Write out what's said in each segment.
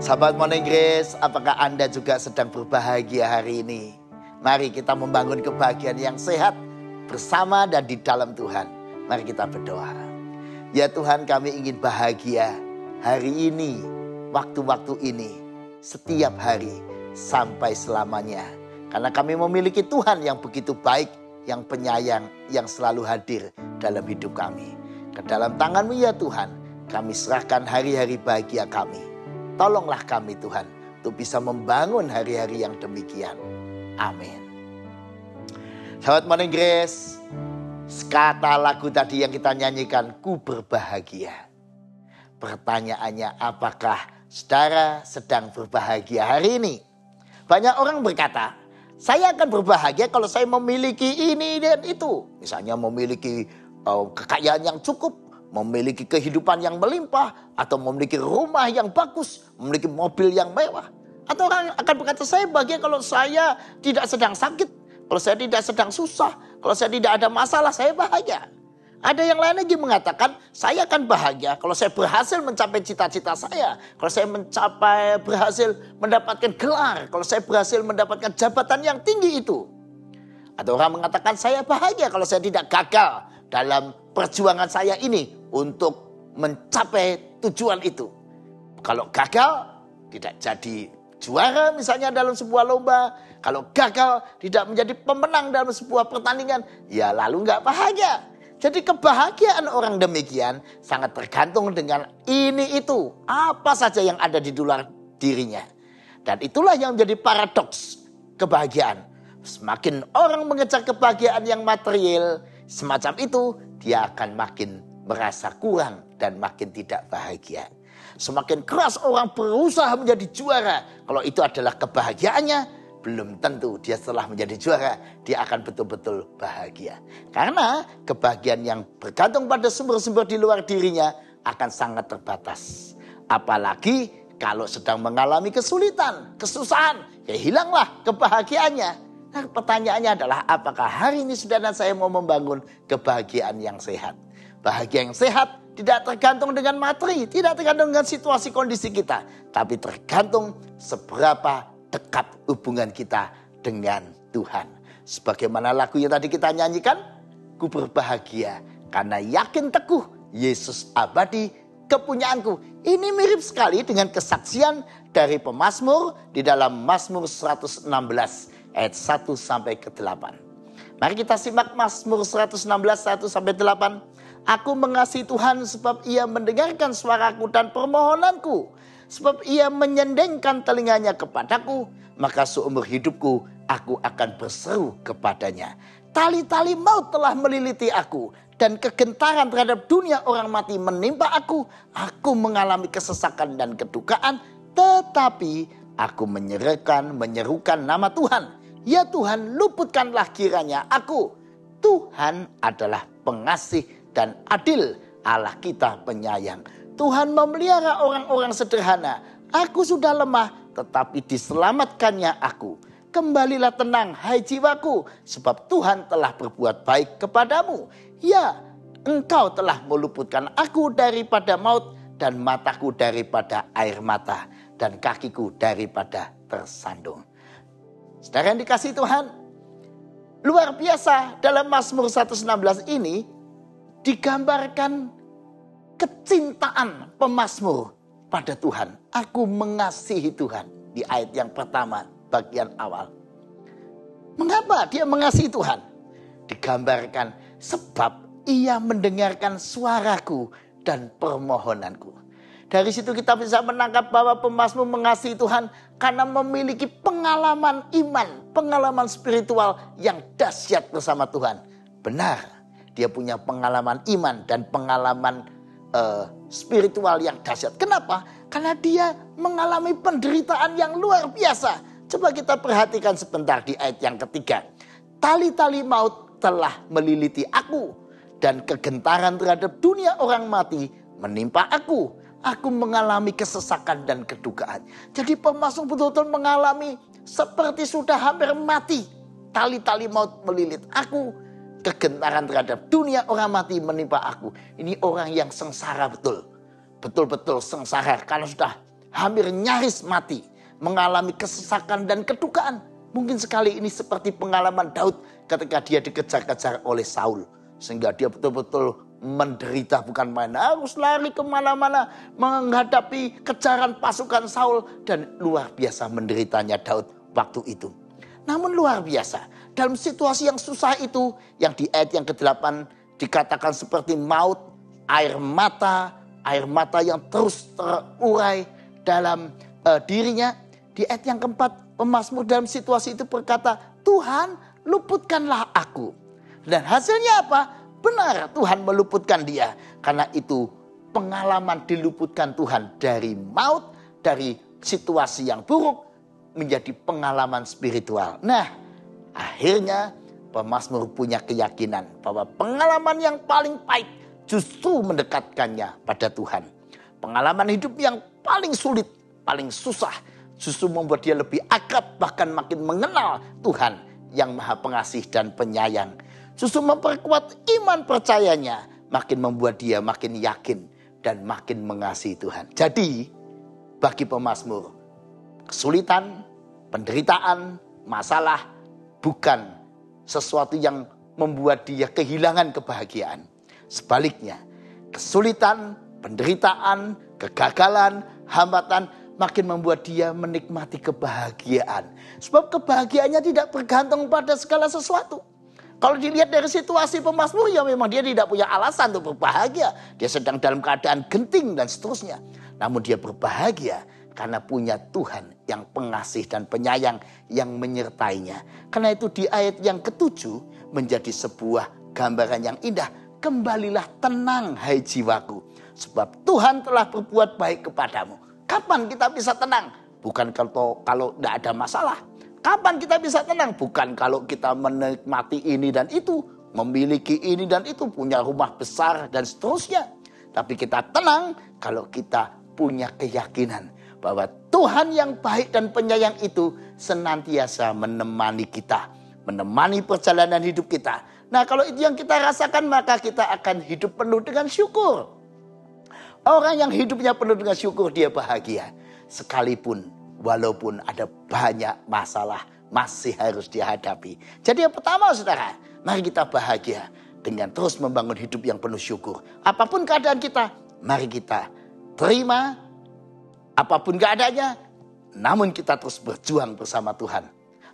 Sahabat Morning Grace, apakah Anda juga sedang berbahagia hari ini? Mari kita membangun kebahagiaan yang sehat bersama dan di dalam Tuhan. Mari kita berdoa. Ya Tuhan, kami ingin bahagia hari ini, waktu-waktu ini, setiap hari sampai selamanya. Karena kami memiliki Tuhan yang begitu baik, yang penyayang, yang selalu hadir dalam hidup kami. Ke dalam tangan-Mu ya Tuhan, kami serahkan hari-hari bahagia kami. Tolonglah kami Tuhan untuk bisa membangun hari-hari yang demikian. Amin. Sahabat Morning Grace, kata lagu tadi yang kita nyanyikan, ku berbahagia. Pertanyaannya, apakah saudara sedang berbahagia hari ini? Banyak orang berkata, saya akan berbahagia kalau saya memiliki ini dan itu. Misalnya memiliki kekayaan yang cukup, memiliki kehidupan yang melimpah, atau memiliki rumah yang bagus, memiliki mobil yang mewah. Atau orang akan berkata, saya bahagia kalau saya tidak sedang sakit, kalau saya tidak sedang susah, kalau saya tidak ada masalah, saya bahagia. Ada yang lain lagi mengatakan, saya akan bahagia kalau saya berhasil mencapai cita-cita saya, kalau saya berhasil mendapatkan gelar, kalau saya berhasil mendapatkan jabatan yang tinggi itu. Atau orang mengatakan, saya bahagia kalau saya tidak gagal dalam perjuangan saya ini untuk mencapai tujuan itu. Kalau gagal, tidak jadi juara misalnya dalam sebuah lomba. Kalau gagal, tidak menjadi pemenang dalam sebuah pertandingan, ya lalu nggak bahagia. Jadi kebahagiaan orang demikian sangat tergantung dengan ini itu. Apa saja yang ada di luar dirinya. Dan itulah yang menjadi paradoks kebahagiaan. Semakin orang mengejar kebahagiaan yang material semacam itu, dia akan makin merasa kurang dan makin tidak bahagia. Semakin keras orang berusaha menjadi juara, kalau itu adalah kebahagiaannya, belum tentu dia setelah menjadi juara, dia akan betul-betul bahagia. Karena kebahagiaan yang bergantung pada sumber-sumber di luar dirinya akan sangat terbatas. Apalagi kalau sedang mengalami kesulitan, kesusahan, ya hilanglah kebahagiaannya. Nah, pertanyaannya adalah apakah hari ini saudara dan saya mau membangun kebahagiaan yang sehat. Bahagia yang sehat tidak tergantung dengan materi, tidak tergantung dengan situasi kondisi kita. Tapi tergantung seberapa dekat hubungan kita dengan Tuhan. Sebagaimana lagu yang tadi kita nyanyikan, ku berbahagia karena yakin teguh Yesus abadi kepunyaanku. Ini mirip sekali dengan kesaksian dari pemazmur di dalam Mazmur 116. Ayat 1 sampai ke 8. Mari kita simak Mazmur 116 1 sampai 8. Aku mengasihi Tuhan sebab ia mendengarkan suaraku dan permohonanku. Sebab ia menyendengkan telinganya kepadaku. Maka seumur hidupku aku akan berseru kepadanya. Tali-tali maut telah meliliti aku. Dan kegentaran terhadap dunia orang mati menimpa aku. Aku mengalami kesesakan dan kedukaan. Tetapi aku menyerukan nama Tuhan. Ya Tuhan, luputkanlah kiranya aku. Tuhan adalah pengasih dan adil, Allah kita penyayang. Tuhan memelihara orang-orang sederhana. Aku sudah lemah, tetapi diselamatkannya aku. Kembalilah tenang, hai jiwaku, sebab Tuhan telah berbuat baik kepadamu. Ya, Engkau telah meluputkan aku daripada maut, dan mataku daripada air mata, dan kakiku daripada tersandung. Saudara yang dikasihi Tuhan, luar biasa dalam Mazmur 116 ini digambarkan kecintaan pemazmur pada Tuhan. Aku mengasihi Tuhan di ayat yang pertama bagian awal. Mengapa dia mengasihi Tuhan? Digambarkan sebab ia mendengarkan suaraku dan permohonanku. Dari situ kita bisa menangkap bahwa pemazmur mengasihi Tuhan karena memiliki pengalaman iman, pengalaman spiritual yang dahsyat bersama Tuhan. Benar, dia punya pengalaman iman dan pengalaman spiritual yang dahsyat. Kenapa? Karena dia mengalami penderitaan yang luar biasa. Coba kita perhatikan sebentar di ayat yang ketiga. Tali-tali maut telah meliliti aku, dan kegentaran terhadap dunia orang mati menimpa aku. Aku mengalami kesesakan dan kedukaan. Jadi pemazmur betul-betul mengalami seperti sudah hampir mati. Tali-tali maut melilit aku. Kegentaran terhadap dunia orang mati menimpa aku. Ini orang yang sengsara betul. Betul-betul sengsara karena sudah hampir nyaris mati, mengalami kesesakan dan kedukaan. Mungkin sekali ini seperti pengalaman Daud ketika dia dikejar-kejar oleh Saul. Sehingga dia betul-betul menderita, bukan main. Harus lari kemana-mana menghadapi kejaran pasukan Saul. Dan luar biasa menderitanya Daud waktu itu. Namun luar biasa, dalam situasi yang susah itu, yang di ayat yang ke-8 dikatakan seperti maut, air mata yang terus terurai dalam dirinya. Di ayat yang ke-4, pemazmur dalam situasi itu berkata, Tuhan luputkanlah aku. Dan hasilnya apa? Benar, Tuhan meluputkan dia. Karena itu pengalaman diluputkan Tuhan dari maut, dari situasi yang buruk, menjadi pengalaman spiritual. Nah, akhirnya pemazmur punya keyakinan bahwa pengalaman yang paling pahit justru mendekatkannya pada Tuhan. Pengalaman hidup yang paling sulit, paling susah, justru membuat dia lebih akrab, bahkan makin mengenal Tuhan yang Maha Pengasih dan Penyayang. Justru memperkuat iman percayanya, makin membuat dia makin yakin dan makin mengasihi Tuhan. Jadi, bagi pemazmur, kesulitan, penderitaan, masalah bukan sesuatu yang membuat dia kehilangan kebahagiaan. Sebaliknya, kesulitan, penderitaan, kegagalan, hambatan makin membuat dia menikmati kebahagiaan. Sebab kebahagiaannya tidak bergantung pada segala sesuatu. Kalau dilihat dari situasi pemazmur, ya memang dia tidak punya alasan untuk berbahagia. Dia sedang dalam keadaan genting dan seterusnya. Namun dia berbahagia karena punya Tuhan yang pengasih dan penyayang yang menyertainya. Karena itu di ayat yang ke-7 menjadi sebuah gambaran yang indah. Kembalilah tenang hai jiwaku, sebab Tuhan telah berbuat baik kepadamu. Kapan kita bisa tenang? Bukan kalau tidak ada masalah. Kapan kita bisa tenang? Bukan kalau kita menikmati ini dan itu, memiliki ini dan itu, punya rumah besar dan seterusnya. Tapi kita tenang kalau kita punya keyakinan bahwa Tuhan yang baik dan penyayang itu senantiasa menemani kita, menemani perjalanan hidup kita. Nah, kalau itu yang kita rasakan, maka kita akan hidup penuh dengan syukur. Orang yang hidupnya penuh dengan syukur, dia bahagia. Sekalipun walaupun ada banyak masalah masih harus dihadapi. Jadi yang pertama, saudara, mari kita bahagia dengan terus membangun hidup yang penuh syukur. Apapun keadaan kita, mari kita terima apapun keadaannya, namun kita terus berjuang bersama Tuhan.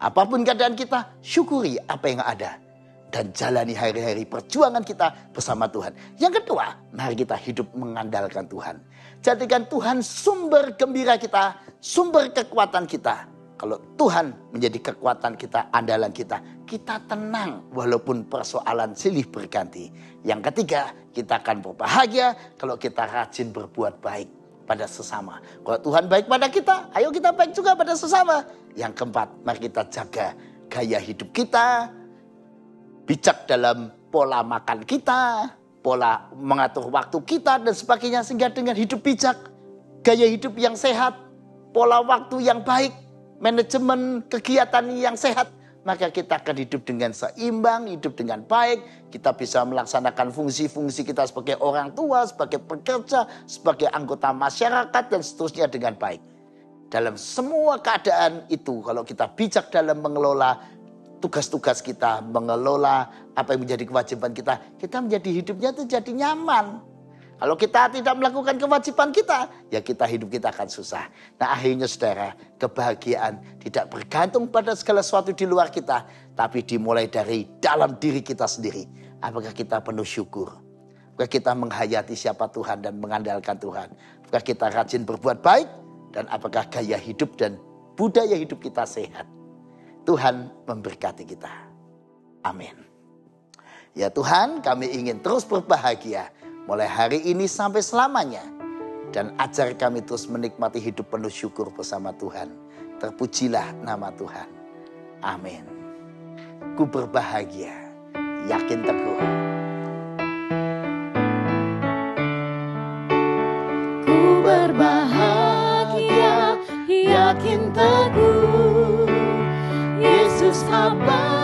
Apapun keadaan kita, syukuri apa yang ada. Dan jalani hari-hari perjuangan kita bersama Tuhan. Yang kedua, mari kita hidup mengandalkan Tuhan. Jadikan Tuhan sumber gembira kita, sumber kekuatan kita. Kalau Tuhan menjadi kekuatan kita, andalan kita, kita tenang walaupun persoalan silih berganti. Yang ketiga, kita akan berbahagia kalau kita rajin berbuat baik pada sesama. Kalau Tuhan baik pada kita, ayo kita baik juga pada sesama. Yang keempat, mari kita jaga gaya hidup kita, bijak dalam pola makan kita, pola mengatur waktu kita dan sebagainya. Sehingga dengan hidup bijak, gaya hidup yang sehat, pola waktu yang baik, manajemen kegiatan yang sehat, maka kita akan hidup dengan seimbang, hidup dengan baik. Kita bisa melaksanakan fungsi-fungsi kita sebagai orang tua, sebagai pekerja, sebagai anggota masyarakat dan seterusnya dengan baik. Dalam semua keadaan itu, kalau kita bijak dalam mengelola tugas-tugas kita, mengelola apa yang menjadi kewajiban kita, kita menjadi hidupnya itu jadi nyaman. Kalau kita tidak melakukan kewajiban kita, ya hidup kita akan susah. Nah, akhirnya saudara, kebahagiaan tidak bergantung pada segala sesuatu di luar kita, tapi dimulai dari dalam diri kita sendiri. Apakah kita penuh syukur? Apakah kita menghayati siapa Tuhan dan mengandalkan Tuhan? Apakah kita rajin berbuat baik? Dan apakah gaya hidup dan budaya hidup kita sehat? Tuhan memberkati kita. Amin. Ya Tuhan, kami ingin terus berbahagia mulai hari ini sampai selamanya. Dan ajar kami terus menikmati hidup penuh syukur bersama Tuhan. Terpujilah nama Tuhan. Amin. Ku berbahagia, yakin teguh. Ku berbahagia, yakin teguh. Yesus apa